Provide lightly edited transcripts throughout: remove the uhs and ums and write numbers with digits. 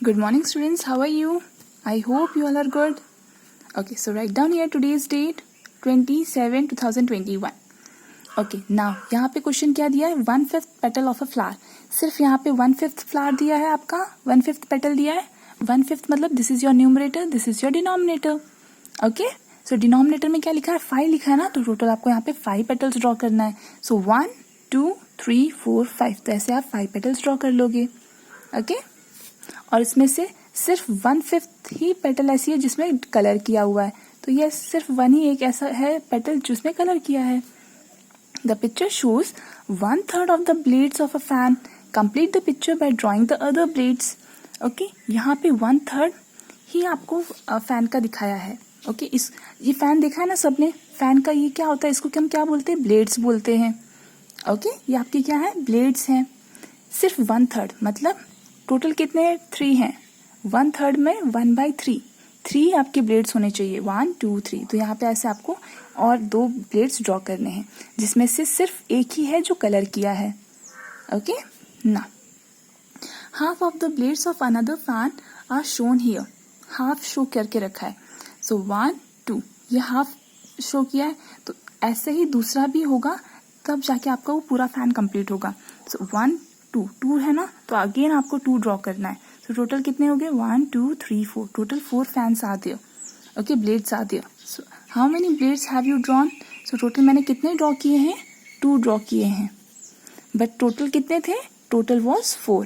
Good morning students, how are you? I hope you all are good. Okay, so write down here today's date 27/2021. Okay, now यहाँ पे question क्या दिया है 1/5 petal of a flower. सिर्फ यहाँ पे 1/5 flower दिया है आपका 1/5 पेटल दिया है 1/5 मतलब this is your numerator this is your denominator. Okay so denominator में क्या लिखा है 5 लिखा है ना तो टोटल आपको यहाँ पे 5 पेटल्स ड्रॉ करना है. सो 1 2 3 4 5 तो ऐसे आप 5 पेटल्स ड्रॉ कर लोगे. ओके और इसमें से सिर्फ 1/5 ही पेटल ऐसी है जिसमें कलर किया हुआ है तो ये सिर्फ वन ही एक ऐसा है पेटल जिसमें कलर किया है. The picture shows 1/3 of the blades of a fan. Complete the picture bye drawing the other blades. Okay यहाँ पे 1/3 ही आपको फैन का दिखाया है. ओके इस ये फैन देखा है ना सबने. फैन का ये क्या होता है इसको हम क्या बोलते हैं ब्लेड्स बोलते हैं. ओके ये आपके क्या है ब्लेड्स हैं. सिर्फ 1/3 मतलब टोटल कितने 3 हैं 1/3 में 1/3 3 आपके ब्लेड्स होने चाहिए 1 2 3. तो यहाँ पे ऐसे आपको और 2 ब्लेड्स ड्रॉ करने हैं जिसमें से सिर्फ एक ही है जो कलर किया है. ओके ना half of the blades of another fan are shown here. Half show करके रखा है. सो 1 2 ये हाफ शो किया है तो ऐसे ही दूसरा भी होगा तब जाके आपका वो पूरा फैन कंप्लीट होगा. सो 1 2 2 है ना तो अगेन आपको 2 ड्रॉ करना है. सो टोटल कितने हो गए 1 2 3 4 टोटल 4 फैंस आ दिए. ओके ब्लेड्स आ दिए. So how many blades have you drawn. So total मैंने कितने ड्रॉ किए हैं 2 ड्रॉ किए हैं बट टोटल कितने थे टोटल वॉज 4.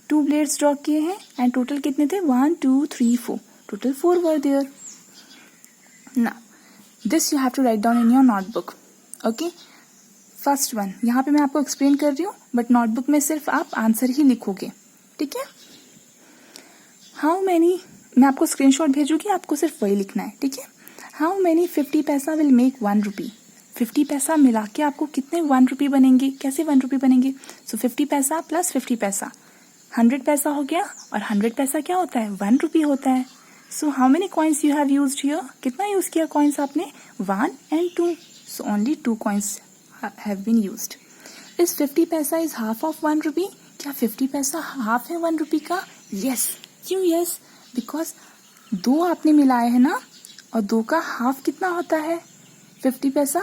2 ब्लेड्स ड्रॉ किए हैं एंड टोटल कितने थे 1 2 3 4 total 4 were there. Now this you have to write down in your notebook. Okay first one यहाँ पे मैं आपको एक्सप्लेन कर रही हूँ बट नोटबुक में सिर्फ आप आंसर ही लिखोगे. ठीक है हाउ मैनी मैं आपको स्क्रीनशॉट भेजूंगी आपको सिर्फ वही लिखना है. ठीक है हाउ मैनी 50 पैसा विल मेक 1 रुपी. 50 पैसा मिला के आपको कितने 1 रुपी बनेंगे. कैसे 1 रुपी बनेंगे. सो 50 पैसा प्लस 50 पैसा 100 पैसा हो गया और 100 पैसा क्या होता है 1 रुपी होता है. So how many coins you have used here. कितना यूज किया कॉइन्स आपने 1 and 2. So only 2 coins have been used. Is 50 पैसा is half of 1 rupee? क्या 50 पैसा हाफ है 1 रुपी का. yes क्यों yes because 2 आपने मिलाए है ना और 2 का हाफ कितना होता है 50 पैसा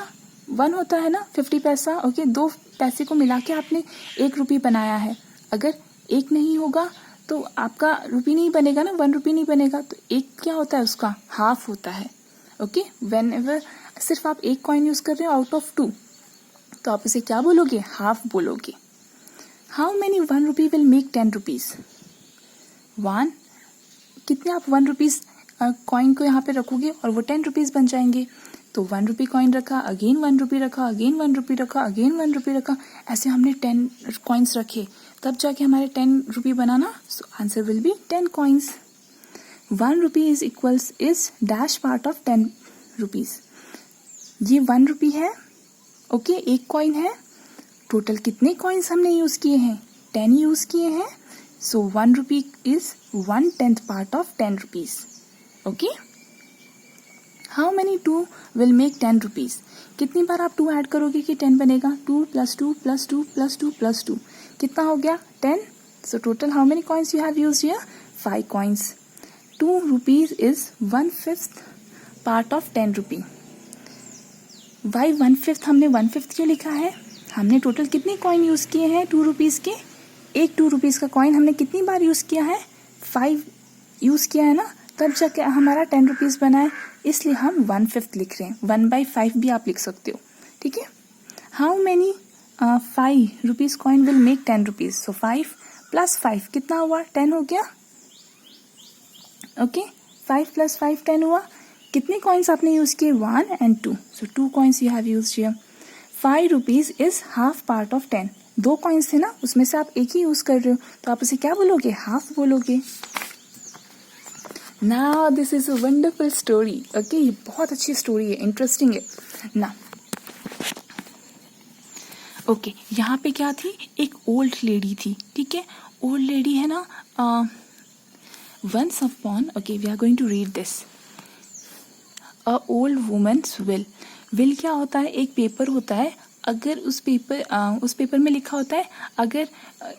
1 होता है ना 50 पैसा. ओके 2 पैसे को मिला के आपने 1 रुपी बनाया है. अगर 1 नहीं होगा तो आपका रुपी नहीं बनेगा ना 1 रुपी नहीं बनेगा. तो 1 क्या होता है उसका हाफ होता है. ओके whenever सिर्फ आप 1 कॉइन यूज कर रहे हो आउट ऑफ 2 तो आप इसे क्या बोलोगे हाफ बोलोगे. How many 1 rupee will make 10 rupees. 1 कितने आप 1 रुपीज कॉइन को यहाँ पे रखोगे और वो 10 रुपीज बन जाएंगे. तो 1 रुपी कॉइन रखा अगेन 1 रुपी रखा अगेन 1 रुपी रखा अगेन 1 रुपी रखा ऐसे हमने 10 कॉइन्स रखे तब जाके हमारे 10 रुपी बना ना. So answer will be 10 coins. 1 rupee is equals is dash part of 10 rupees. ये 1 रुपी है. ओके एक कॉइन है. टोटल कितने कॉइन्स हमने यूज किए हैं 10 यूज किए हैं. सो 1 रुपी is 1/10 part of 10 rupees. Okay how many 2 will make 10 rupees. कितनी बार आप 2 ऐड करोगे कि 10 बनेगा 2 + 2 + 2 + 2 + 2 कितना हो गया 10. So total how many coins you have used here 5 coins. 2 rupees is 1/5 part of 10 rupee. Why 1/5 हमने 1/5 क्यों लिखा है. हमने टोटल कितने कॉइन यूज किए हैं 2 रुपीज के. एक 2 रुपीज का कॉइन हमने कितनी बार यूज किया है 5 यूज किया है ना तब जाके हमारा 10 रुपीज बना है. इसलिए हम 1/5 लिख रहे हैं. 1/5 भी आप लिख सकते हो. ठीक है how many 5 rupees coin will make 10 rupees. सो 5 + 5 कितना हुआ 10 हो गया. ओके 5 + 5 10 हुआ. कितने कॉइन्स आपने यूज किए 1 and 2. So 2 coins you have used here. 5 rupees is half part of 10. 2 coins थे ना उसमें से आप एक ही यूज कर रहे हो तो आप उसे क्या बोलोगे हाफ बोलोगे. Now this is a wonderful story. Okay ये बहुत अच्छी स्टोरी है इंटरेस्टिंग है ना. ओके यहाँ पे क्या थी एक ओल्ड लेडी थी. ठीक है ओल्ड लेडी है ना. Once upon okay we are going to read this. A old women's will. Will क्या होता है एक पेपर होता है अगर उस पेपर में लिखा होता है अगर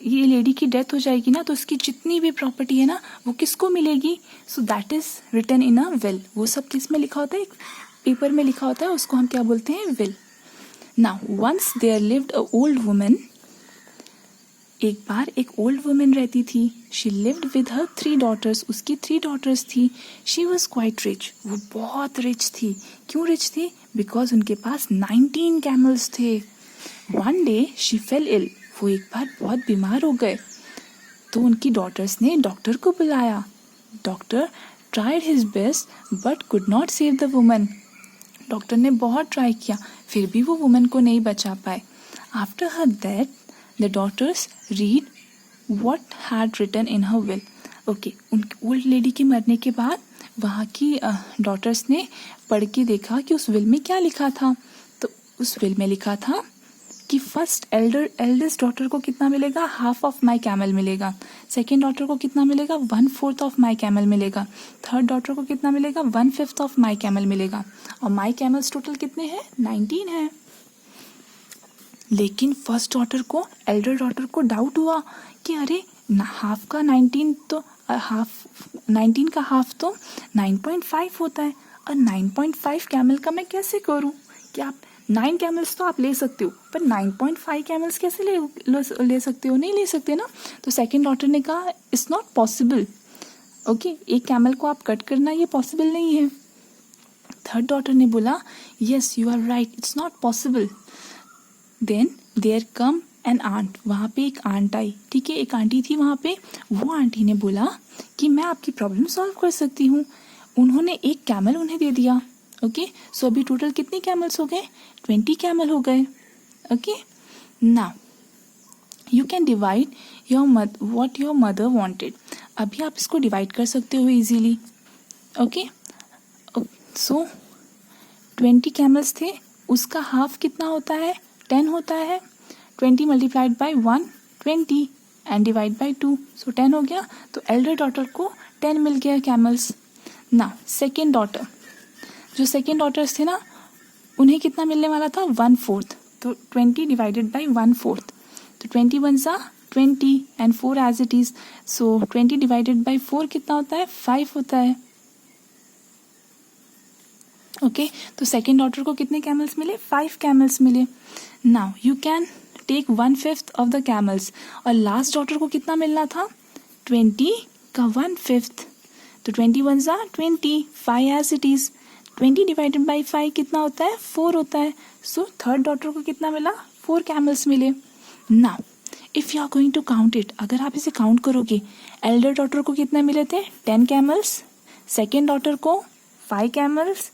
ये लेडी की डेथ हो जाएगी ना तो उसकी जितनी भी प्रॉपर्टी है ना वो किसको मिलेगी, so that is written in a will. वो सब किस में लिखा होता है, पेपर में लिखा होता है, उसको हम क्या बोलते हैं, will. Now once there lived a old woman, एक बार एक ओल्ड वुमन रहती थी। She lived with her 3 daughters, उसकी 3 daughters थी। शी वॉज क्वाइट रिच, वो बहुत रिच थी। क्यों रिच थी, बिकॉज उनके पास 19 कैमल्स थे। One day she fell ill, वो एक बार बहुत बीमार हो गए तो उनकी डॉटर्स ने डॉक्टर को बुलाया। Doctor tried his best but could not save the woman, doctor ने बहुत ट्राई किया फिर भी वो वुमन को नहीं बचा पाए। After her death the daughters read what had written in her will। Okay, उन ओल्ड लेडी के मरने के बाद वहाँ की डॉटर्स ने पढ़ के देखा कि उस विल में क्या लिखा था। तो उस विल में लिखा था कि फर्स्ट एल्डेस्ट डॉटर को कितना मिलेगा, हाफ ऑफ माई कैमल मिलेगा। सेकेंड डॉटर को कितना मिलेगा, 1/4 ऑफ माई कैमल मिलेगा। थर्ड डॉटर को कितना मिलेगा, 1/5 ऑफ माई कैमल मिलेगा। और माई कैमल्स टोटल कितने हैं, 19 है। लेकिन फर्स्ट डॉटर को, एल्डर डॉटर को डाउट हुआ कि अरे हाफ का 19 तो हाफ 19 का हाफ तो 9.5 होता है और 9.5 कैमल का मैं कैसे करूं। कि आप 9 कैमल्स तो आप ले सकते हो पर 9.5 कैमल्स कैसे ले सकते हो, नहीं ले सकते ना। तो सेकेंड डॉटर ने कहा इट्स नॉट पॉसिबल। ओके, एक कैमल को आप कट करना ये पॉसिबल नहीं है। थर्ड डॉटर ने बोला yes you are right, it's not possible. Then there came an aunt, वहाँ पे एक आंट आई, ठीक है, एक आंटी थी वहाँ पे। वो आंटी ने बोला कि मैं आपकी प्रॉब्लम सॉल्व कर सकती हूँ। उन्होंने एक कैमल उन्हें दे दिया। ओके, सो अभी टोटल कितने कैमल्स हो गए, 20 कैमल हो गए। Okay, now you can divide what your mother wanted. अभी आप इसको डिवाइड कर सकते हो इजीली। ओके, सो 20 कैमल्स थे, उसका हाफ कितना होता है, 10 होता है। 20 multiplied by 1 20 and divide by 2, सो 10 हो गया। तो एल्डर डॉटर को 10 मिल गया कैमल्स। ना सेकेंड डॉटर, जो सेकेंड डॉटर्स थे ना उन्हें कितना मिलने वाला था, 1/4। तो 20 डिवाइडेड बाई 1/4, तो 20 1 सा 20 and 4 as it is. So 20 divided by 4 कितना होता है, 5 होता है। ओके, तो सेकेंड डॉटर को कितने कैमल्स मिले, 5 कैमल्स मिले। Now you can take 1/5 of the camels, और लास्ट डॉटर को कितना मिलना था, 20 का 1/5। तो 20 1 सा 20, 5 as it is. 20 divided by 5 कितना होता है, 4 होता है। सो थर्ड डॉटर को कितना मिला, 4 कैमल्स मिले। Now if you are going to count it, अगर आप इसे काउंट करोगे, एल्डर डॉटर को कितने मिले थे, 10 कैमल्स, सेकेंड डॉटर को 5 कैमल्स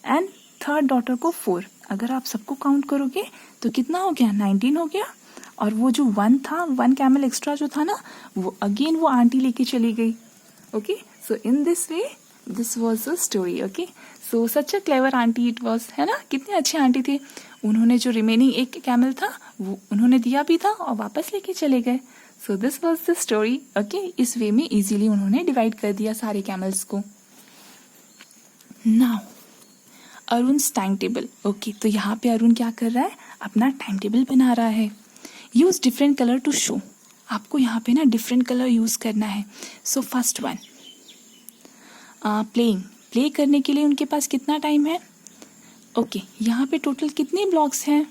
एंड थर्ड डॉटर को 4। अगर आप सबको काउंट करोगे तो कितना हो गया, 19 हो गया। और वो जो 1 था, 1 कैमल एक्स्ट्रा जो था ना, वो अगेन वो आंटी लेके चली गई। Okay, so in this way this was a story. Okay, so such a clever aunty it was, है ना, कितने अच्छे आंटी थे। उन्होंने जो रिमेनिंग एक कैमल था वो उन्होंने दिया भी था और वापस लेके चले गए। So this was the story. Okay, इस वे में इजीली उन्होंने डिवाइड कर दिया सारे कैमल्स को। Now Arun's time table. Okay, तो यहाँ पे अरुण क्या कर रहा है, अपना टाइम टेबल बना रहा है। Use different colour to show, आपको यहाँ पे ना डिफरेंट कलर यूज करना है। So first one playing, play करने के लिए उनके पास कितना टाइम है। ओके, यहाँ पे टोटल कितने ब्लॉक्स हैं,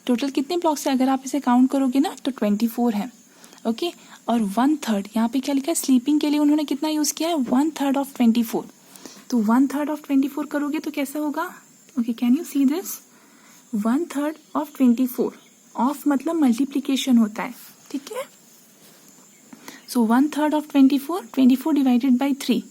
टोटल कितने ब्लॉक्स हैं, अगर आप इसे काउंट करोगे ना तो 24 है। ओके, और 1/3 यहाँ पे क्या लिखा है, स्लीपिंग के लिए उन्होंने कितना यूज किया है, 1/3 ऑफ 24। तो 1/3 ऑफ 24 करोगे तो कैसा होगा। Okay, can you see this, 1/3 of 24, of मतलब मल्टीप्लीकेशन होता है, ठीक है। सो 1/3 ऑफ 24 डिवाइडेड बाई 3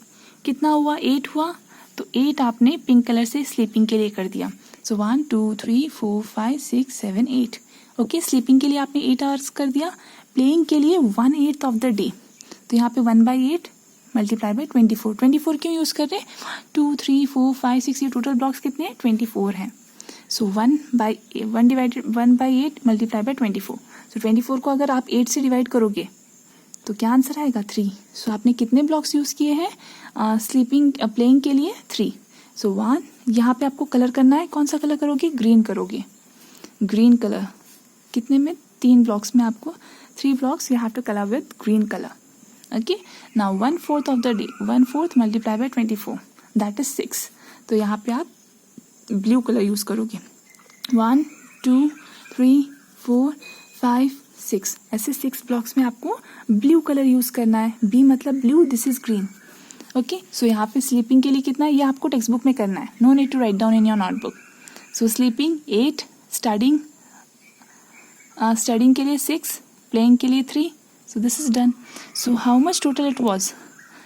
कितना हुआ, 8 हुआ। तो 8 आपने पिंक कलर से स्लीपिंग के लिए कर दिया। सो 1 2 3 4 5 6 7 8। ओके, स्लीपिंग के लिए आपने 8 आवर्स कर दिया। प्लेइंग के लिए 1/8 ऑफ द डे, तो यहाँ पे 1/8 मल्टीप्लाई बाई 24। 24 क्यों यूज कर रहे हैं, 2 3 4 5 6, ये टोटल ब्लॉक्स कितने हैं, 24 हैं। सो 1/8 मल्टीप्लाई बाई 24। सो 24 को अगर आप 8 से डिवाइड करोगे तो क्या आंसर आएगा, 3। सो आपने कितने ब्लॉक्स यूज किए हैं, स्लीपिंग प्लेइंग के लिए 3। सो 1, यहाँ पे आपको कलर करना है, कौन सा कलर करोगे, ग्रीन करोगे। Green colour. कितने में? 3 ब्लॉक्स में आपको 3 blocks you have to color with green color. Okay. Now 1/4 of the day, 1/4 multiplied by 24, that is 6. तो यहाँ पे आप ब्लू कलर यूज करोगे. 1 2 3 4 5 6 ऐसे 6 ब्लॉक्स में आपको ब्लू कलर यूज करना है. बी मतलब blue, this is green. Okay. So यहाँ पे स्लीपिंग के लिए कितना है ये आपको टेक्स्ट बुक में करना है. No need to write down in your notebook. So sleeping 8, studying के लिए 6, प्लेइंग के लिए 3. So this is done. So how much total it was?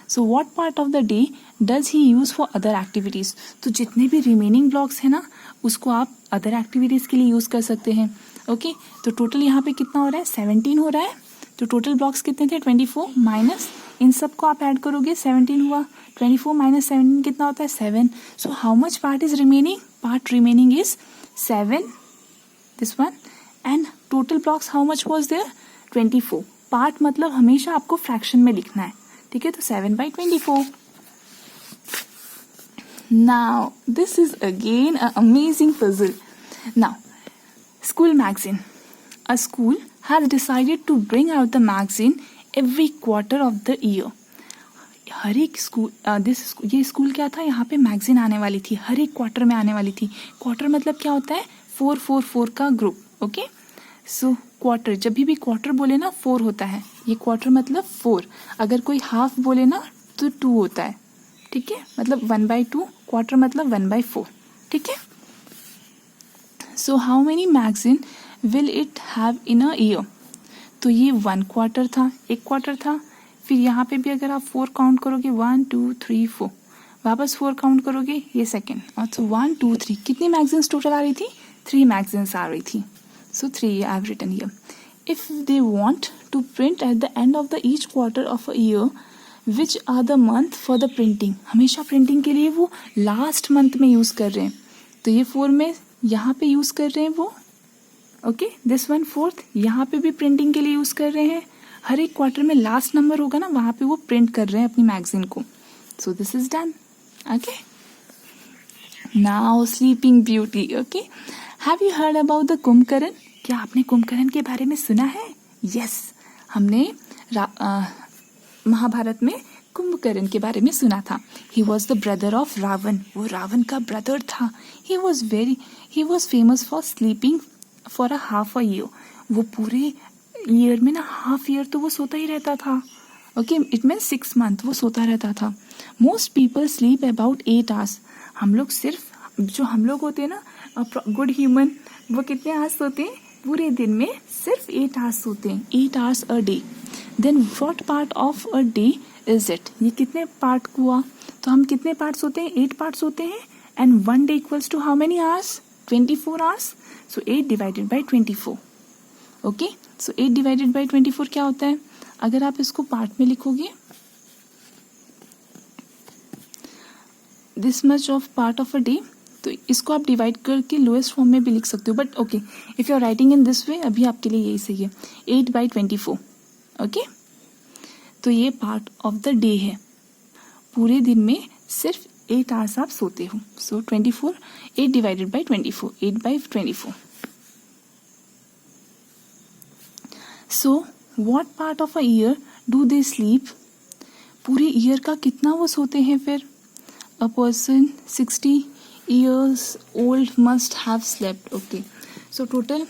So what part of the day does he use for other activities? तो जितने भी remaining blocks है ना उसको आप अदर एक्टिविटीज के लिए यूज कर सकते हैं. ओके. तो टोटल यहाँ पे कितना हो रहा है? 17 हो रहा है. तो टोटल ब्लॉक्स कितने थे? 24 माइनस इन सब को आप ऐड करोगे 17 हुआ. 24 माइनस 17 कितना होता है? 7. So how much part is remaining? Part remaining is 7, this one. And total blocks how much was there? 24. Part मतलब हमेशा आपको फ्रैक्शन में लिखना है. ठीक है. तो 7/24. Now this is again a amazing puzzle. Now school magazine. A school has decided to bring out the magazine every quarter of the year. हर एक स्कूल ये स्कूल क्या था? यहाँ पे मैगजीन आने वाली थी, हर एक क्वार्टर में आने वाली थी. क्वार्टर मतलब क्या होता है? 4 का ग्रुप. ओके. सो क्वार्टर, जब भी क्वार्टर बोले ना 4 होता है. ये क्वार्टर मतलब 4. अगर कोई हाफ बोले ना तो 2 होता है. ठीक है. मतलब 1/2. क्वार्टर मतलब 1/4. ठीक है. So how many magazine will it have in a year? तो ये 1 क्वार्टर था, एक क्वार्टर था. फिर यहाँ पे भी अगर आप 4 काउंट करोगे 1 2 3 4, वापस 4 काउंट करोगे ये सेकेंड. और तो 1 2 3 कितनी मैगजीन्स टोटल आ रही थी? 3 मैगजीन्स आ रही थी. So 3 I have written here. If they want to print at the end of the each quarter of a year, which are the month for the printing? हमेशा printing के लिए वो last month में use कर रहे हैं. तो ये 4 में यहाँ पे यूज कर रहे हैं वो. ओके. दिस 1/4 यहाँ पे भी प्रिंटिंग के लिए यूज कर रहे हैं. हर एक क्वार्टर में लास्ट नंबर होगा ना वहां पे वो प्रिंट कर रहे हैं अपनी मैगजीन को. सो this is done. Okay. Now sleeping beauty. Okay. Have you heard about the Kumbhakarna? क्या आपने कुंभकर्ण के बारे में सुना है? यस. हमने महाभारत में कुंभकर्ण के बारे में सुना था. He was the brother of Ravana. वो रावण का ब्रदर था. He was famous for sleeping for a half a year. वो पूरे ईयर में ना हाफ ईयर तो वो सोता ही रहता था. ओके. इट मीन्स 6 मंथ वो सोता रहता था. Most people sleep about 8 hours. हम लोग सिर्फ जो हम लोग होते हैं ना गुड ह्यूमन, वो कितने आवर्स सोते हैं? पूरे दिन में सिर्फ 8 आवर्स सोते हैं. 8 hours a day. Then what part of a day is it? ये कितने पार्ट हुआ? तो हम कितने पार्ट सोते हैं? 8 पार्ट सोते हैं. And 1 day equals to how many hours? 24 hours. So 8 divided by 24. Okay. So 8 divided by 24 क्या होता है? अगर आप इसको पार्ट में लिखोगे, this much of part of a day, तो इसको आप डिवाइड करके लोएस्ट फॉर्म में भी लिख सकते हो. But okay, if you are writing in this way, अभी आपके लिए यही सही है. 8/24. ओके. तो ये पार्ट ऑफ द डे है. पूरे दिन में सिर्फ 8 आवर्स आप सोते हो. सो 24, 8 divided by 24, 8/24. So what part of a year do they sleep? पूरे ईयर का कितना वो सोते हैं फिर? A person 60 years old must have slept. Okay. So total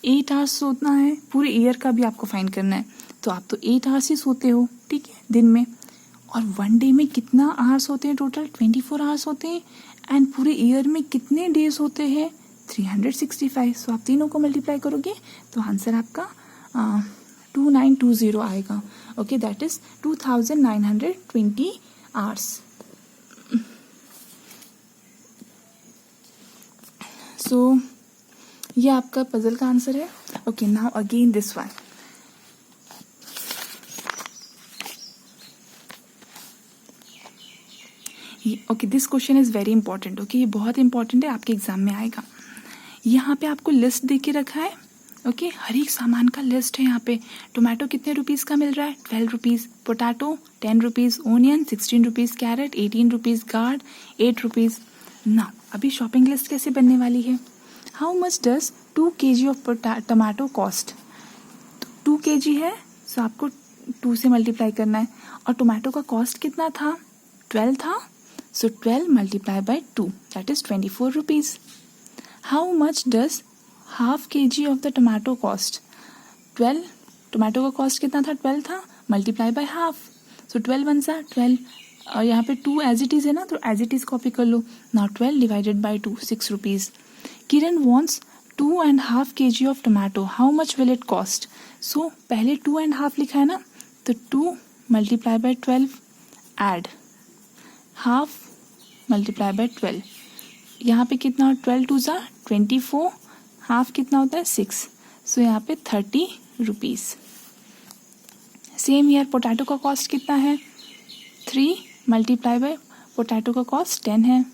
8 hours सोना है. पूरे ईयर का भी आपको फाइंड करना है. तो आप तो 8 आवर्स ही सोते हो. ठीक है. दिन में. और 1 डे में कितना आवर्स होते हैं? टोटल 24 आवर्स होते हैं. एंड पूरे ईयर में कितने डेज होते हैं? 365. सो आप तीनों को मल्टीप्लाई करोगे तो आंसर आपका 2920 आएगा. Okay. That is 2920 hours. So ये आपका पजल का आंसर है. Okay. Now again this one. Okay. This question is very important. Okay. ये बहुत इंपॉर्टेंट है, आपके एग्जाम में आएगा. यहाँ पे आपको लिस्ट दे के रखा है. ओके. हर एक सामान का लिस्ट है यहाँ पे. टोमेटो कितने रुपीज़ का मिल रहा है? 12 rupees. Potato 10 rupees. Onion 16 rupees. Carrot 18 rupees. Gourd 8 rupees. ना अभी शॉपिंग लिस्ट कैसे बनने वाली है? How much does 2 kg of tomato cost, 2 kg है, सो आपको 2 से मल्टीप्लाई करना है। और टोमेटो का कॉस्ट कितना था, 12 था, सो 12 multiply by 2 that is 24 rupees. How much does half kg of the tomato cost, 12, tomato का कॉस्ट कितना था, 12 था, multiply by half, so 12 one सा 12, और यहाँ पे 2 एज इट इज़ है ना, तो एज इट इज़ कॉपी कर लो। Now 12 divided by 2 6 rupees. Kiran wants 2.5 kg of tomato, how much will it cost. So पहले 2.5 लिखा है ना, तो 2 multiply by 12 add half multiply by 12, यहाँ पे कितना, 12 2 ज़ा 24, हाफ कितना होता है 6, सो यहाँ पे 30 रुपीज़। सेम ईयर पोटैटो का कॉस्ट कितना है, 3 मल्टीप्लाई बाय पोटैटो का कॉस्ट 10 है,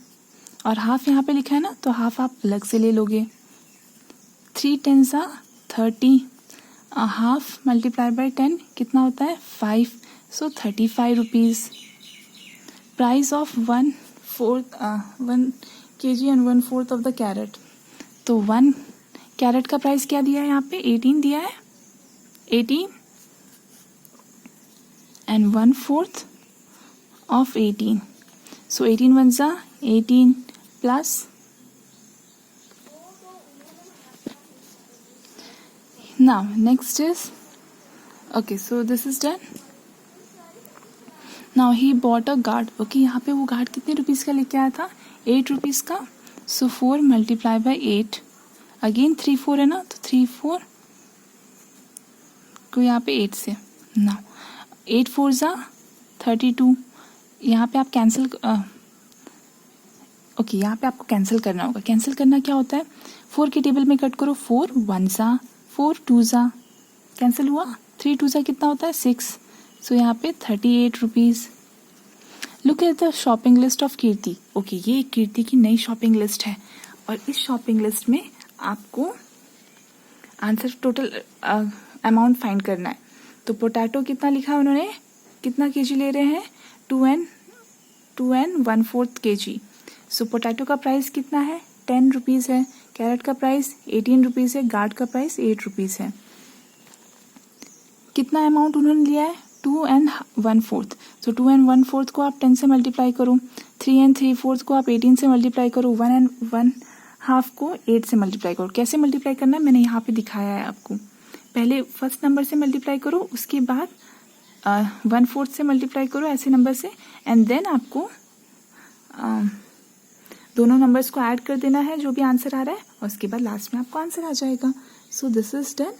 और हाफ यहाँ पे लिखा है ना, तो हाफ आप अलग से ले लोगे, 3 10 ज़ा 30, हाफ मल्टीप्लाई बाय 10 कितना होता है 5, सो 35 rupees. Price of 1 kg and 1/4 of the carat, तो 1 कैरेट का प्राइस क्या दिया है यहाँ पे, 18 दिया है, 18 एंड 1/4 ऑफ 18, सो 18 वन ज़ा 18 plus now next is okay, so this is done. Now he bought a guard, okay, यहाँ पे वो गार्ड कितने रुपीज़ का लेके आया था, 8 रुपीज़ का, so 4 मल्टीप्लाई बाय 8, अगेन 3 4 है ना, तो 3 4 को यहाँ पे 8 से, now 8 4 ज़ा 32, यहाँ पे आप कैंसिल ओके, यहाँ पे आपको कैंसिल करना होगा। कैंसिल करना क्या होता है, 4 के टेबल में कट करो, 4 1 ज़ा 4 2 ज़ा कैंसिल हुआ, 3 2 ज़ा कितना होता है 6, सो यहाँ पे 38 rupees. Look at the shopping list of Kirti, okay, ये कीर्ति की नई शॉपिंग लिस्ट है, और इस शॉपिंग लिस्ट में आपको आंसर टोटल अमाउंट फाइंड करना है। तो पोटैटो कितना लिखा है उन्होंने, कितना केजी ले रहे हैं, 2 and 1/4 kg, सो पोटैटो का प्राइस कितना है, 10 रुपीज़ है, कैरेट का प्राइस 18 रुपीज़ है, गार्ड का प्राइस 8 रुपीज़ है। कितना अमाउंट उन्होंने लिया है, 2 and 1/4, सो 2 and 1/4 को आप 10 से मल्टीप्लाई करो, 3 and 3/4 को आप 18 से मल्टीप्लाई करो, 1 and 1/2 को 8 से मल्टीप्लाई करो। कैसे मल्टीप्लाई करना है मैंने यहाँ पे दिखाया है आपको, पहले फर्स्ट नंबर से मल्टीप्लाई करो, उसके बाद 1/4 से मल्टीप्लाई करो ऐसे नंबर से, एंड देन आपको दोनों नंबर्स को ऐड कर देना है जो भी आंसर आ रहा है, और उसके बाद लास्ट में आपको आंसर आ जाएगा। सो दिस इज डन।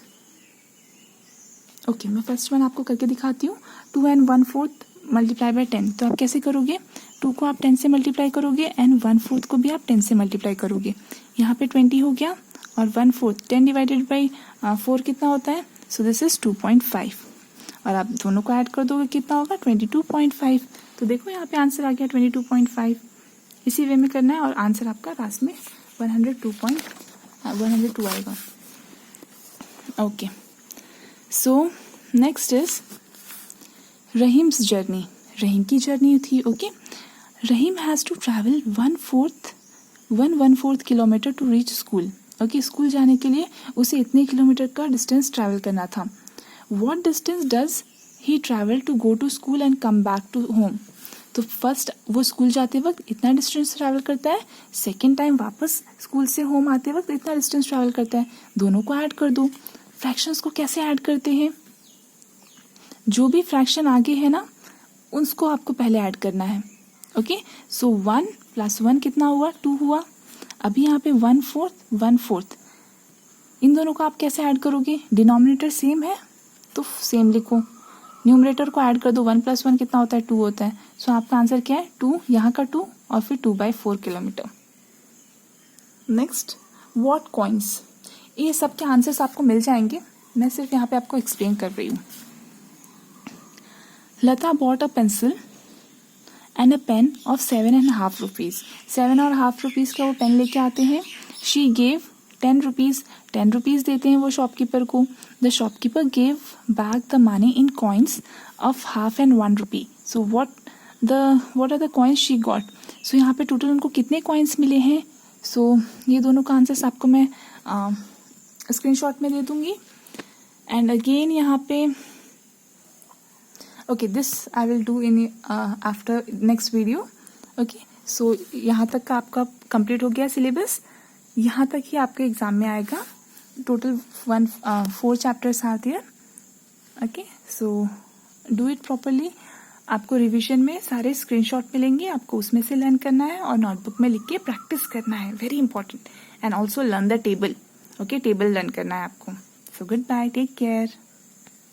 ओके, मैं फर्स्ट वन आपको करके दिखाती हूँ। 2 and 1/4 मल्टीप्लाई बाय 10, तो आप कैसे करोगे, 2 को आप 10 से मल्टीप्लाई करोगे एंड 1/4 को भी आप 10 से मल्टीप्लाई करोगे। यहाँ पे 20 हो गया, और 1/4 10 डिवाइडेड बाई 4 कितना होता है, सो दिस इज 2.5, और आप दोनों को ऐड कर दोगे कितना होगा 22.5। तो देखो यहाँ पे आंसर आ गया 22.5। इसी वे में करना है, और आंसर आपका लास्ट में 102 आएगा। Okay, so next is Rahim's journey. Rahim की जर्नी थी। Okay, Rahim has to travel 1/4 kilometre to reach school. Okay, school जाने के लिए उसे इतने किलोमीटर का डिस्टेंस ट्रैवल करना था। What distance does he travel to go to school and come back to home. तो फर्स्ट वो स्कूल जाते वक्त इतना डिस्टेंस ट्रैवल करता है, सेकेंड टाइम वापस स्कूल से होम आते वक्त इतना डिस्टेंस ट्रैवल करता है। दोनों को ऐड कर दो। फ्रैक्शंस को कैसे ऐड करते हैं, जो भी फ्रैक्शन आगे है ना उसको आपको पहले ऐड करना है। ओके, सो 1 + 1 कितना हुआ, 2 हुआ। अभी यहाँ पे 1/4 इन दोनों को आप कैसे ऐड करोगे, डिनोमिनेटर सेम है तो सेम लिखो, न्यूमरेटर को ऐड कर दो। 1 + 1 कितना होता है, 2 होता है। सो आपका आंसर क्या है, 2, यहाँ का 2 और फिर 2/4 किलोमीटर। Next, what coins. ये सब के आंसर्स आपको मिल जाएंगे, मैं सिर्फ यहाँ पे आपको एक्सप्लेन कर रही हूँ। Lata bought a pencil and a pen of 7.5 rupees. 7.5 rupees का वो पेन लेके आते हैं। शी गेव 10 रुपीज़, 10 रुपीज़ देते हैं वो शॉपकीपर को। The shopkeeper gave back the money in coins of ½ and 1 rupee. So what are the coins she got. So यहाँ पे टोटल उनको कितने कॉइन्स मिले हैं। सो ये दोनों का आंसर्स आपको मैं स्क्रीनशॉट में दे दूंगी. एंड अगेन यहाँ पे okay, this I will do in after next video. Okay, so यहाँ तक का आपका कंप्लीट हो गया सिलेबस. यहाँ तक ही आपके एग्जाम में आएगा. Total 4 chapters are there. Okay, so do it properly. आपको रिवीजन में सारे स्क्रीनशॉट मिलेंगे, आपको उसमें से लर्न करना है और नोटबुक में लिख के प्रैक्टिस करना है, very important. And also learn the table. Okay, table learn करना है आपको. So good bye, take care.